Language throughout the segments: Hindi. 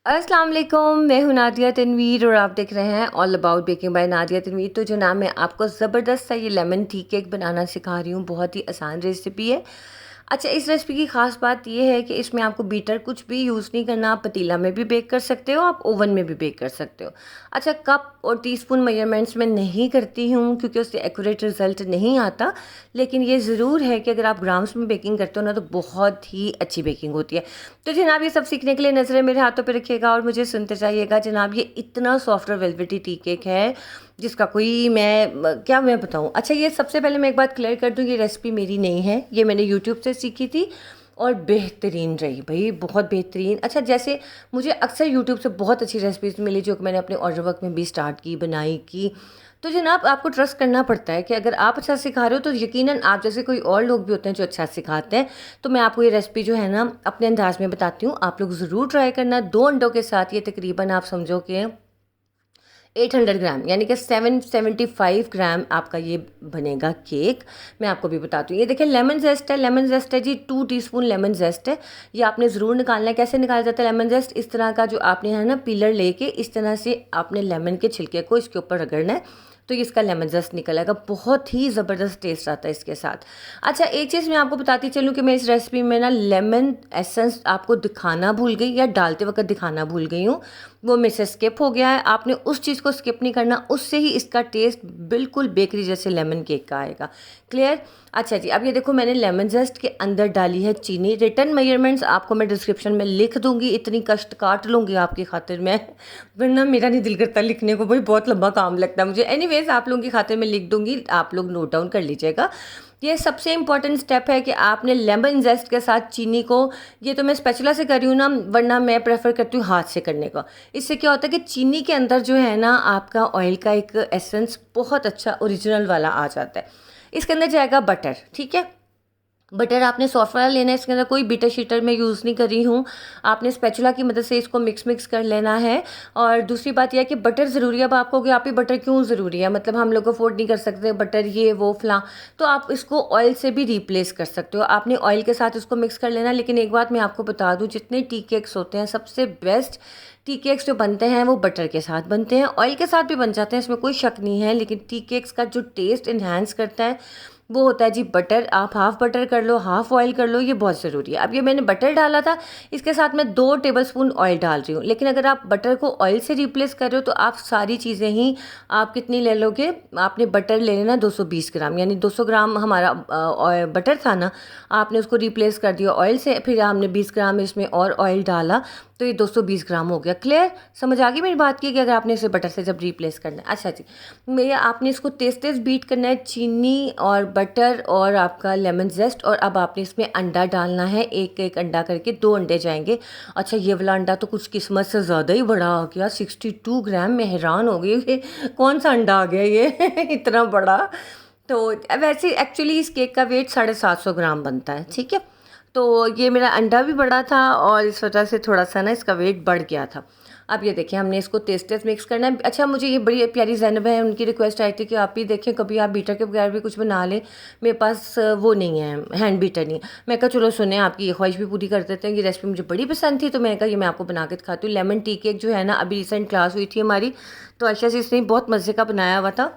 अस्सलाम वालेकुम, मैं हूँ नादिया तनवीर और आप देख रहे हैं all about baking by Nadia Tanveer. तो जनाब, मैं आपको ज़बरदस्त सा ये लेमन टी केक बनाना सिखा रही हूँ। बहुत ही आसान रेसिपी है। अच्छा, इस रेसिपी की ख़ास बात ये है कि इसमें आपको बीटर कुछ भी यूज़ नहीं करना। आप पतीला में भी बेक कर सकते हो, आप ओवन में भी बेक कर सकते हो। अच्छा, कप और टीस्पून मेजरमेंट्स में नहीं करती हूँ क्योंकि उससे एक्यूरेट रिज़ल्ट नहीं आता। लेकिन ये ज़रूर है कि अगर आप ग्राम्स में बेकिंग करते हो ना, तो बहुत ही अच्छी बेकिंग होती है। तो जनाब, ये सब सीखने के लिए नज़रें मेरे हाथों पे रखिएगा और मुझे सुनते जाइएगा। जनाब, ये इतना सॉफ्ट और वेलवेटी टी केक है जिसका कोई क्या मैं बताऊँ। अच्छा, ये सबसे पहले मैं एक बात क्लियर कर दूँ, ये रेसिपी मेरी नहीं है, ये मैंने यूट्यूब से सीखी थी और बेहतरीन रही भाई, बहुत बेहतरीन। अच्छा, जैसे मुझे अक्सर यूट्यूब से बहुत अच्छी रेसिपीज़ मिली जो कि मैंने अपने ऑर्डर वर्क में भी स्टार्ट की, बनाई की। तो जनाब, आपको ट्रस्ट करना पड़ता है कि अगर आप अच्छा सिखा रहे हो तो यकीनन आप जैसे कोई और लोग भी होते हैं जो अच्छा सिखाते हैं। तो मैं आपको ये रेसिपी जो है ना अपने अंदाज में बताती हूँ, आप लोग ज़रूर ट्राई करना। 2 अंडों के साथ ये तकरीबन आप समझो कि 800 ग्राम यानी कि 775 ग्राम आपका ये बनेगा केक। मैं आपको भी बताती हूँ। ये देखिए, लेमन जेस्ट है, लेमन जेस्ट है जी, 2 टीस्पून लेमन जेस्ट है। ये आपने ज़रूर निकालना है। कैसे निकाला जाता है लेमन जेस्ट? इस तरह का जो आपने है ना पीलर लेके इस तरह से आपने लेमन के छिलके को इसके ऊपर रगड़ना है, तो इसका लेमन जस्ट निकल आएगा। बहुत ही ज़बरदस्त टेस्ट आता है इसके साथ। अच्छा, एक चीज़ मैं आपको बताती चलूँ कि मैं इस रेसिपी में ना लेमन एसेंस आपको दिखाना भूल गई या डालते वक्त दिखाना भूल गई हूँ। वो मेरे से स्किप हो गया है। आपने उस चीज़ को स्किप नहीं करना, उससे ही इसका टेस्ट बिल्कुल बेकरी जैसे लेमन केक का आएगा। क्लियर? अच्छा जी, अब ये देखो, मैंने लेमन जस्ट के अंदर डाली है चीनी। रिटर्न मेजरमेंट्स आपको मैं डिस्क्रिप्शन में लिख दूंगी। इतनी कष्ट काट लूँगी आपकी खातिर मैं, वरना मेरा नहीं दिल करता लिखने को भाई, बहुत लंबा काम लगता है मुझे। एनीवेज, आप लोगों की खातिर मैं लिख दूंगी, आप लोग नोट डाउन कर लीजिएगा। ये सबसे इंपॉर्टेंट स्टेप है कि आपने लेमन जेस्ट के साथ चीनी को, ये तो मैं स्पैचुला से कर रही हूँ ना, वरना मैं प्रेफर करती हूँ हाथ से करने का। इससे क्या होता है कि चीनी के अंदर जो है ना आपका ऑयल का एक एसेंस बहुत अच्छा ओरिजिनल वाला आ जाता है। इसके अंदर जाएगा बटर, ठीक है। बटर आपने सॉफ्ट वाला लेना है, इसके अंदर कोई बीटर शीटर मैं यूज़ नहीं कर रही हूँ। आपने स्पैचुला की मदद से इसको मिक्स कर लेना है। और दूसरी बात यह है कि बटर ज़रूरी है। अब आप कहोगे आप ही बटर क्यों ज़रूरी है, मतलब हम लोग अफोर्ड नहीं कर सकते बटर, ये वो फलां। तो आप इसको ऑयल से भी रिप्लेस कर सकते हो। आपने ऑयल के साथ इसको मिक्स कर लेना। लेकिन एक बात मैं आपको बता दूँ, जितने टी केक्स होते हैं सबसे बेस्ट टी केक्स जो बनते हैं वो बटर के साथ बनते हैं। ऑयल के साथ भी बन जाते हैं, इसमें कोई शक नहीं है, लेकिन टी केक्स का जो टेस्ट इन्हांस करता है वो होता है जी बटर। आप हाफ बटर कर लो, हाफ ऑयल कर लो, ये बहुत ज़रूरी है। अब ये मैंने बटर डाला था, इसके साथ मैं 2 टेबलस्पून ऑयल डाल रही हूँ। लेकिन अगर आप बटर को ऑयल से रिप्लेस कर रहे हो तो आप सारी चीज़ें ही, आप कितनी ले लोगे, आपने बटर ले लेना 220 ग्राम, यानी 200 ग्राम हमारा बटर था ना, आपने उसको रिप्लेस कर दिया ऑयल से। फिर हमने 20 ग्राम इसमें और ऑयल डाला, तो ये 220 ग्राम हो गया। क्लियर? समझ आ गई मेरी बात की कि अगर आपने इसे बटर से जब रिप्लेस करना है। अच्छा जी, मेरा आपने इसको तेज़ तेज़ बीट करना है, चीनी और बटर और आपका लेमन जेस्ट। और अब आपने इसमें अंडा डालना है, एक एक अंडा करके 2 अंडे जाएंगे। अच्छा, ये वाला अंडा तो कुछ किस्मत से ज़्यादा ही बड़ा आ गया, 62 ग्राम। मैं हैरान हो गई कि कौन सा अंडा आ गया ये इतना बड़ा। तो वैसे एक्चुअली इस केक का वेट 750 ग्राम बनता है, ठीक है। तो ये मेरा अंडा भी बड़ा था और इस वजह से थोड़ा सा ना इसका वेट बढ़ गया था। अब ये देखिए, हमने इसको तेज़ तेज़ मिक्स करना है। अच्छा, मुझे ये बड़ी प्यारी ज़ैनब है, उनकी रिक्वेस्ट आई थी कि आप भी देखें कभी आप बीटर के बगैर भी कुछ बना लें। मेरे पास वो नहीं है, हैंड बीटर नहीं है। मैं कहा चलो सुने, आपकी ये ख्वाहिश भी पूरी कर देते हैं। ये रेसिपी मुझे बड़ी पसंद थी तो मैं कहा ये मैं आपको बना के दिखाती हूँ। लेमन टी केक जो है ना, अभी रिसेंट क्लास हुई थी हमारी, तो आयशा से इसने बहुत मज़े का बनाया हुआ था।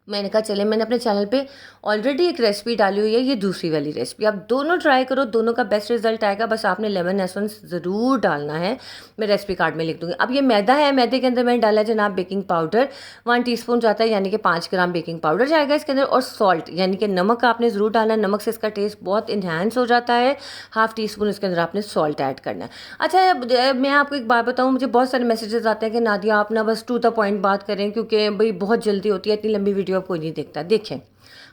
मैंने कहा चले, मैंने अपने चैनल पे ऑलरेडी एक रेसिपी डाली हुई है, ये दूसरी वाली रेसिपी। आप दोनों ट्राई करो, दोनों का बेस्ट रिजल्ट आएगा। बस आपने लेमन एसेंस ज़रूर डालना है, मैं रेसिपी कार्ड में लिख दूँगी। अब ये मैदा है, मैदे के अंदर मैंने डाला है जनाब बेकिंग पाउडर, 1 टीस्पून जाता है, यानी कि 5 ग्राम बेकिंग पाउडर जाएगा इसके अंदर। और सॉल्ट यानी कि नमक आपने ज़रूर डालना है, नमक से इसका टेस्ट बहुत इन्हांस हो जाता है। 1/2 टीस्पून इसके अंदर आपने सॉल्ट ऐड करना है। अच्छा, मैं आपको एक बात बताऊँ, मुझे बहुत सारे मैसेजेस आते हैं कि नादिया आप ना बस टू द पॉइंट बात करें, क्योंकि भाई बहुत जल्दी होती है, इतनी लंबी वीडियो अब कोई नहीं देखता। देखें,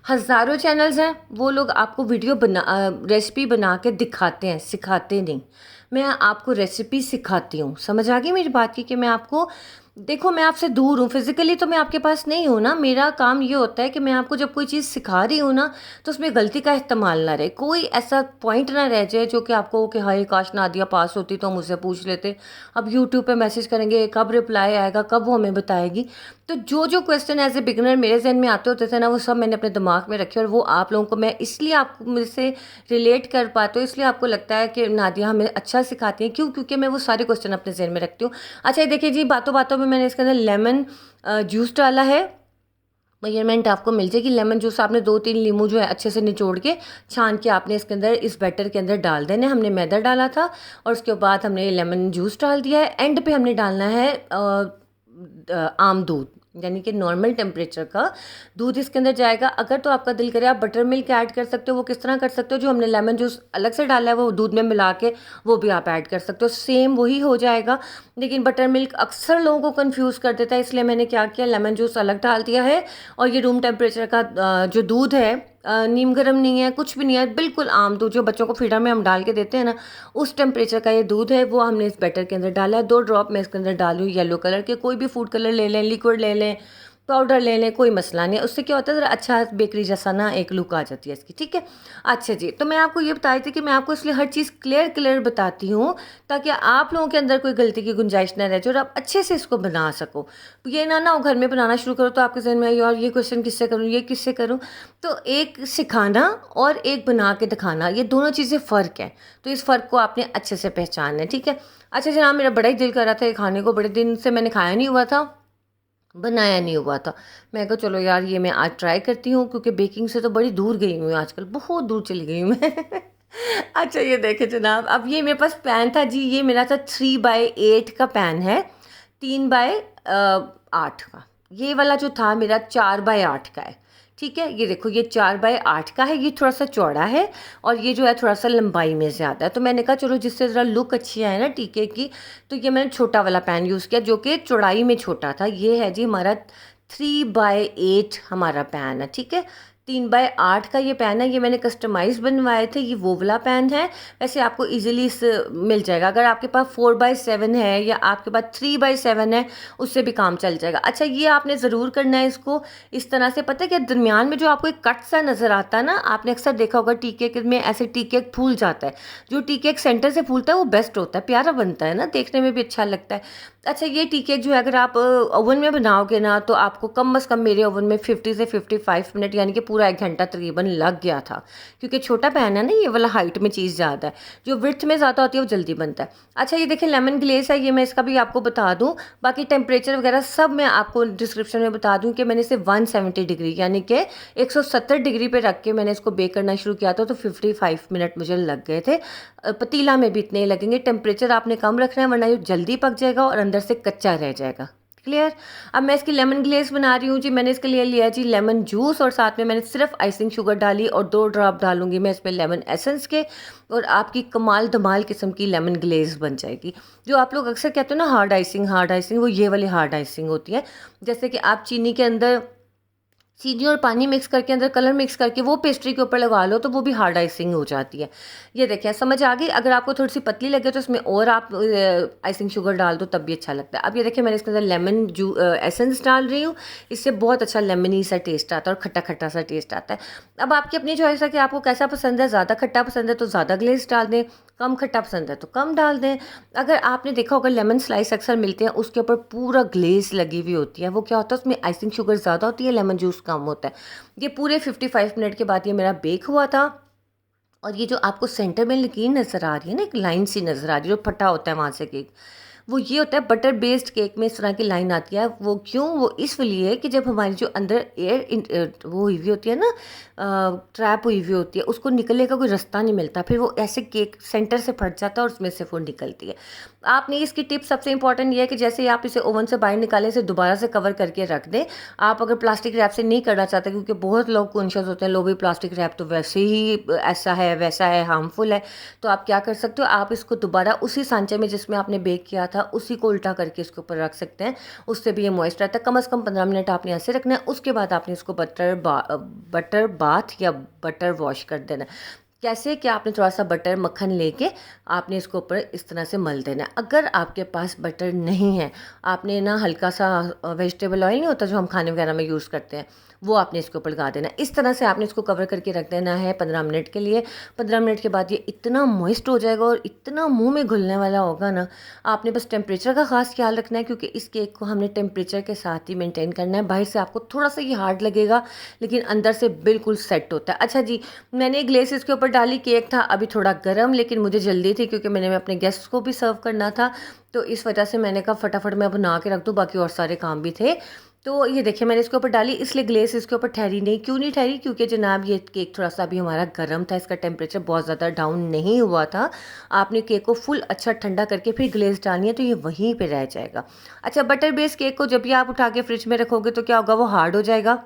हज़ारों चैनल्स हैं, वो लोग आपको वीडियो रेसिपी बना के दिखाते हैं, सिखाते नहीं। मैं आपको रेसिपी सिखाती हूँ। समझ आ गई मेरी बात की कि मैं आपको, देखो मैं आपसे दूर हूँ, फिजिकली तो मैं आपके पास नहीं हूँ ना। मेरा काम ये होता है कि मैं आपको जब कोई चीज़ सिखा रही हूँ ना, तो उसमें गलती का इस्तेमाल ना रहे, कोई ऐसा पॉइंट ना रह जाए जो कि आपको कि हाय काश नादिया पास होती तो मुझसे पूछ लेते। अब यूट्यूब पे मैसेज करेंगे, कब रिप्लाई आएगा, कब वो हमें बताएगी। तो जो जो क्वेश्चन एज ए बिगनर मेरे जहन में आते होते थे ना, वो सब मैंने अपने अपने दिमाग में रखें, और वो आप लोगों को मैं इसलिए आपको मुझसे रिलेट कर पाती हूँ, इसलिए आपको लगता है कि नादिया हमें अच्छा सिखाती हैं। क्यों? क्योंकि मैं वो सारे क्वेश्चन अपने ज़हन में रखती हूँ। अच्छा, ये देखिए जी, बातों बातों में मैंने इसके अंदर लेमन जूस डाला है। मेजरमेंट आपको मिल जाएगी। लेमन जूस आपने 2-3 लीमू जो है अच्छे से निचोड़ के छान के आपने इसके अंदर इस बैटर के अंदर डाल देना है। हमने मैदा डाला था और उसके बाद हमने लेमन जूस डाल दिया है। एंड पे हमने डालना है आम दूध, यानी कि नॉर्मल टेम्परेचर का दूध इसके अंदर जाएगा। अगर तो आपका दिल करे आप बटर मिल्क ऐड कर सकते हो। वो किस तरह कर सकते हो, जो हमने लेमन जूस अलग से डाला है वो दूध में मिला के वो भी आप ऐड कर सकते हो, सेम वही हो जाएगा। लेकिन बटर मिल्क अक्सर लोगों को कंफ्यूज कर देता है, इसलिए मैंने क्या किया, लेमन जूस अलग डाल दिया है। और ये रूम टेम्परेचर का जो दूध है, नीम गर्म नहीं है, कुछ भी नहीं है, बिल्कुल आम दूध जो बच्चों को फीडर में हम डाल के देते हैं ना, उस टेम्परेचर का ये दूध है, वो हमने इस बैटर के अंदर डाला है। 2 ड्रॉप मैं इसके अंदर डालूँ येलो कलर के, कोई भी फूड कलर ले लें, लिक्विड ले लें, पाउडर ले लें, कोई मसला नहीं है। उससे क्या होता है, ज़रा अच्छा बेकरी जैसा ना एक लुक आ जाती है इसकी, ठीक है। अच्छा जी, तो मैं आपको ये बताई थी कि मैं आपको इसलिए हर चीज़ क्लियर बताती हूँ ताकि आप लोगों के अंदर कोई गलती की गुंजाइश ना रह जाए और आप अच्छे से इसको बना सको। ये ना हो घर में बनाना शुरू करो तो आपके जहन में यार ये क्वेश्चन किससे करूँ, ये किससे करूँ। तो एक सिखाना और एक बना के दिखाना, ये दोनों चीज़ें फ़र्क है। तो इस फ़र्क को आपने अच्छे से पहचानना है, ठीक है। अच्छा जनाब, मेरा बड़ा ही दिल कर रहा था ये खाने को, बड़े दिन से मैंने खाया नहीं हुआ था, बनाया नहीं हुआ था। मैं कहा चलो यार ये मैं आज ट्राई करती हूँ, क्योंकि बेकिंग से तो बड़ी दूर गई हूँ आजकल, बहुत दूर चली गई हूँ मैं। अच्छा ये देखे जनाब, अब ये मेरे पास पैन था जी, ये मेरा था 3/8 का पैन है, 3/8 का। ये वाला जो था मेरा 4/8 का है, ठीक है। ये देखो ये 4/8 का है, ये थोड़ा सा चौड़ा है और ये जो है थोड़ा सा लंबाई में ज़्यादा है। तो मैंने कहा चलो जिससे ज़रा लुक अच्छी आए ना टीके की, तो ये मैंने छोटा वाला पैन यूज़ किया जो कि चौड़ाई में छोटा था। ये है जी हमारा 3/8 हमारा पैन है, ठीक है। 3/8 का ये पैन है, ये मैंने कस्टमाइज़ बनवाए थे, ये वो वाला पैन है। वैसे आपको इजीली इस मिल जाएगा, अगर आपके पास 4/7 है या आपके पास 3/7 है, उससे भी काम चल जाएगा। अच्छा ये आपने ज़रूर करना है इसको इस तरह से, पता है कि दरमियान में जो आपको एक कट सा नज़र आता है ना, आपने अक्सर देखा होगा टी केक में ऐसे टी केक फूल जाता है। जो टी केक सेंटर से फूलता है वो बेस्ट होता है, प्यारा बनता है ना, देखने में भी अच्छा लगता है। अच्छा ये टी केक जो है अगर आप ओवन में बनाओगे ना, तो आपको कम से कम मेरे ओवन में 50 से 55 मिनट यानी कि पूरा 1 घंटा तकरीबन लग गया था, क्योंकि छोटा पैन है ना, ये वाला हाइट में चीज़ ज़्यादा है, जो विड्थ में ज़्यादा होती है वो जल्दी बनता है। अच्छा ये देखिए लेमन ग्लेस है, ये मैं इसका भी आपको बता दूँ, बाकी टेम्परेचर वगैरह सब मैं आपको डिस्क्रिप्शन में बता दूँ कि मैंने इसे 170 डिग्री यानी कि 170 डिग्री पे रख के मैंने इसको बेक करना शुरू किया था, तो 55 मिनट मुझे लग गए थे। पतीला में भी इतने ही लगेंगे। टेम्परेचर आपने कम रखना है वरना ये जल्दी पक जाएगा और अंदर से कच्चा रह जाएगा। क्लियर। अब मैं इसकी लेमन ग्लेस बना रही हूँ जी। मैंने इसके लिए लिया जी लेमन जूस और साथ में मैंने सिर्फ आइसिंग शुगर डाली और 2 ड्रॉप डालूंगी मैं इसमें लेमन एसेंस के, और आपकी कमाल धमाल किस्म की लेमन ग्लेस बन जाएगी। जो आप लोग अक्सर कहते हो ना हार्ड आइसिंग, वो ये वाली हार्ड आइसिंग होती है। जैसे कि आप चीनी के अंदर चीनी और पानी मिक्स करके अंदर कलर मिक्स करके वो पेस्ट्री के ऊपर लगा लो तो वो भी हार्ड आइसिंग हो जाती है। ये देखिए समझ आ गई। अगर आपको थोड़ी सी पतली लगे तो इसमें और आप आइसिंग शुगर डाल दो तब भी अच्छा लगता है। अब ये देखिए मैंने इसके अंदर लेमन एसेंस डाल रही हूँ, इससे बहुत अच्छा लेमनी सा टेस्ट आता है और खट्टा खट्टा सा टेस्ट आता है। अब आपकी अपनी चॉइस है कि आपको कैसा पसंद है, ज़्यादा खट्टा पसंद है तो ज़्यादा ग्लेस डाल दें, कम खट्टा पसंद है तो कम डाल दें। अगर आपने देखा होगा लेमन स्लाइस अक्सर मिलते हैं उसके ऊपर पूरा ग्लेस लगी हुई होती है, वो क्या होता है उसमें आइसिंग शुगर ज़्यादा होती है, लेमन जूस कम होता है। ये पूरे 55 मिनट के बाद ये मेरा बेक हुआ था। और ये जो आपको सेंटर में लकीर नज़र आ रही है ना, एक लाइन सी नज़र आ रही है जो फटा होता है वहाँ से केक, वो ये होता है बटर बेस्ड केक में इस तरह की लाइन आती है। वो क्यों, वो इसलिए कि जब हमारी जो अंदर एयर वो हुई हुई होती है ना, ट्रैप हुई हुई होती है, उसको निकलने का कोई रास्ता नहीं मिलता, फिर वो ऐसे केक सेंटर से फट जाता है और उसमें से वो निकलती है। आपने इसकी टिप सबसे इंपॉर्टेंट ये है कि जैसे ही आप इसे ओवन से बाहर निकालें, इसे दोबारा से कवर करके रख दें। आप अगर प्लास्टिक रैप से नहीं करना चाहते, क्योंकि बहुत लोग कॉन्शियस होते हैं, लो भी प्लास्टिक रैप तो वैसे ही ऐसा है वैसा है हार्मफुल है, तो आप क्या कर सकते हो, आप इसको दोबारा उसी सांचे में जिसमें आपने बेक किया था उसी को उल्टा करके इसके ऊपर रख सकते हैं। उससे भी ये मॉइस्ट रहता है। कम से कम 15 मिनट आपने ऐसे रखना है। उसके बाद आपने इसको बटर बाथ या बटर वॉश कर देना है। कैसे कि आपने थोड़ा सा बटर मक्खन लेके आपने इसको ऊपर इस तरह से मल देना है। अगर आपके पास बटर नहीं है, आपने ना हल्का सा वेजिटेबल ऑयल नहीं होता जो हम खाने वगैरह में यूज़ करते हैं, वो आपने इसके ऊपर लगा देना है। इस तरह से आपने इसको कवर करके रख देना है 15 मिनट के लिए। 15 मिनट के बाद ये इतना मॉइस्ट हो जाएगा और इतना मुंह में घुलने वाला होगा ना। आपने बस टेम्परेचर का ख़ास ख्याल रखना है, क्योंकि इस केक को हमने टेम्परेचर के साथ ही मेंटेन करना है। बाहर से आपको थोड़ा सा ये हार्ड लगेगा, लेकिन अंदर से बिल्कुल सेट होता है। अच्छा जी, मैंने ग्लेस इसके ऊपर डाली। केक था अभी थोड़ा गर्म, लेकिन मुझे जल्दी थी क्योंकि मैंने अपने गेस्ट को भी सर्व करना था, तो इस वजह से मैंने कहा फटाफट मैं बना के रख दूँ, बाकी और सारे काम भी थे। तो ये देखिए मैंने इसके ऊपर डाली, इसलिए ग्लेस इसके ऊपर ठहरी नहीं। क्यों नहीं ठहरी? क्योंकि जनाब ये केक थोड़ा सा अभी हमारा गर्म था, इसका टेम्परेचर बहुत ज़्यादा डाउन नहीं हुआ था। आपने केक को फुल अच्छा ठंडा करके फिर ग्लेस डालनी है, तो ये वहीं पे रह जाएगा। अच्छा, बटर बेस केक को जब भी आप उठा के फ्रिज में रखोगे तो क्या होगा, वो हार्ड हो जाएगा,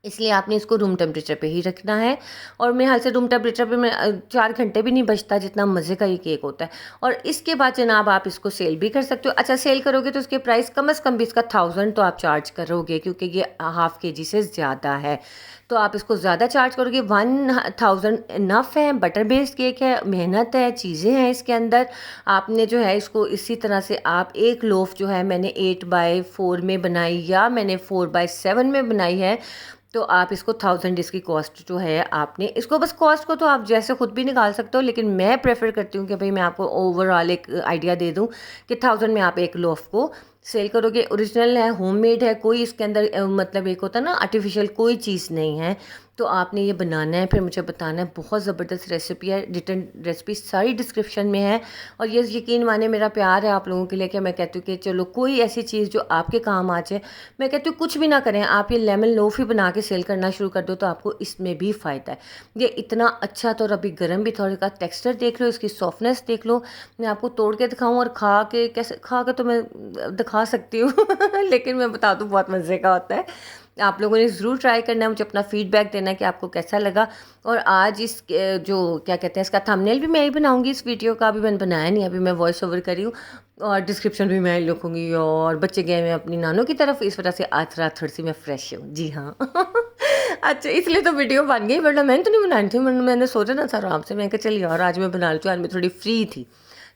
इसलिए आपने इसको रूम टेम्परेचर पे ही रखना है। और मेरे हाल से रूम टेम्परेचर पे मैं 4 घंटे भी नहीं बचता, जितना मज़े का ये केक होता है। और इसके बाद जनाब आप इसको सेल भी कर सकते हो। अच्छा, सेल करोगे तो इसके प्राइस कम से कम भी इसका 1000 तो आप चार्ज करोगे, क्योंकि ये हाफ़ केजी से ज़्यादा है, तो आप इसको ज़्यादा चार्ज करोगे। 1000 इनफ है। बटर बेस्ड केक है, मेहनत है, चीज़ें हैं इसके अंदर। आपने जो है इसको इसी तरह से आप एक लोफ जो है मैंने 8/4 में बनाई या मैंने 4/7 में बनाई है, तो आप इसको 1000 इसकी कॉस्ट जो है आपने इसको, बस कॉस्ट को तो आप जैसे खुद भी निकाल सकते हो, लेकिन मैं प्रेफर करती हूँ कि भाई मैं आपको ओवरऑल एक आइडिया दे दूँ कि 1000 में आप एक लोफ को सेल करोगे। ओरिजिनल है, होममेड है, कोई इसके अंदर मतलब एक होता है ना आर्टिफिशियल, कोई चीज़ नहीं है। तो आपने ये बनाना है, फिर मुझे बताना है। बहुत ज़बरदस्त रेसिपी है, रिटर्न रेसिपी सारी डिस्क्रिप्शन में है। और ये यकीन माने मेरा प्यार है आप लोगों के लिए कि मैं कहती हूँ कि चलो कोई ऐसी चीज़ जो आपके काम आ जाए। मैं कहती हूँ कुछ भी ना करें, आप ये लेमन लोफ ही बना के सेल करना शुरू कर दो, तो आपको इसमें भी फ़ायदा है। ये इतना अच्छा था और अभी गर्म भी, थोड़ा का टेक्सचर देख लो, इसकी सॉफ्टनेस देख लो। मैं आपको तोड़ के दिखाऊं और खा के कैसे, खा के तो मैं दिखा सकती हूँ लेकिन मैं बता दूँ बहुत मज़े का होता है। आप लोगों ने ज़रूर ट्राई करना है, मुझे अपना फीडबैक देना है कि आपको कैसा लगा। और आज इस जो क्या कहते हैं, इसका थंबनेल भी मैं ही बनाऊंगी इस वीडियो का। अभी मैंने बनाया नहीं, अभी मैं वॉइस ओवर करी हूँ, और डिस्क्रिप्शन भी मैं लिखूंगी। और बच्चे गए मैं अपनी नानों की तरफ, इस वजह से आज रात थोड़ी सी मैं फ्रेश हूँ। जी हाँ अच्छा, इसलिए तो वीडियो बन गई, वरना मैंने तो नहीं बनानी थी। मैंने सोचा ना था आराम से, मैं कहा चलिए और आज मैं बना लेती हूँ, आज मैं थोड़ी फ्री थी।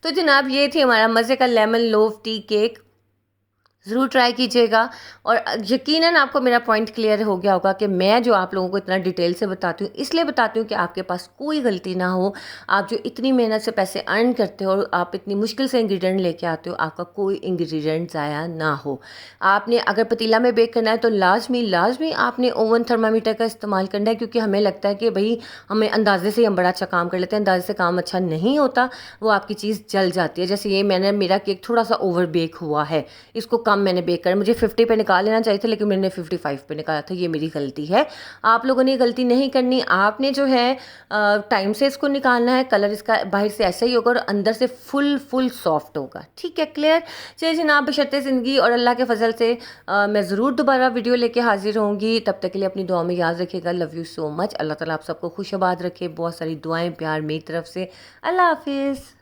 तो जनाब ये थी हमारा मज़े का लेमन लोफ टी केक, ज़रूर ट्राई कीजिएगा। और यकीनन आपको मेरा पॉइंट क्लियर हो गया होगा कि मैं जो आप लोगों को इतना डिटेल से बताती हूँ, इसलिए बताती हूँ कि आपके पास कोई गलती ना हो। आप जो इतनी मेहनत से पैसे अर्न करते हो और आप इतनी मुश्किल से इंग्रेडिएंट लेके आते हो, आपका कोई इंग्रेडिएंट ज़ाया ना हो। आपने अगर पतीला में बेक करना है तो लाजमी लाजमी आपने ओवन थर्मामीटर का इस्तेमाल करना है, क्योंकि हमें लगता है कि भाई हमें अंदाजे से हम बड़ा अच्छा काम कर लेते हैं, अंदाजे से काम अच्छा नहीं होता, वो आपकी चीज़ जल जाती है। जैसे ये मेरा केक थोड़ा सा ओवर बेक हुआ है, इसको कम मैंने बेक कर, मुझे 50 पे निकाल लेना चाहिए था, लेकिन मैंने 55 पे निकाला था। ये मेरी गलती है। आप लोगों ने गलती नहीं करनी। आपने जो है टाइम से इसको निकालना है। कलर इसका बाहर से ऐसा ही होगा और अंदर से फुल सॉफ्ट होगा। ठीक है, क्लियर? चलिए जनाब, बशर्ते ज़िंदगी और अल्लाह के फजल से मैं ज़रूर दोबारा वीडियो लेके हाजिर होंगी। तब तक के लिए अपनी दुआ में याद रखिएगा। Love you so much. अल्लाह ताला आप सबको खुश आबाद रखे। बहुत सारी दुआएं प्यार मेरी तरफ से। अल्लाह हाफिज़।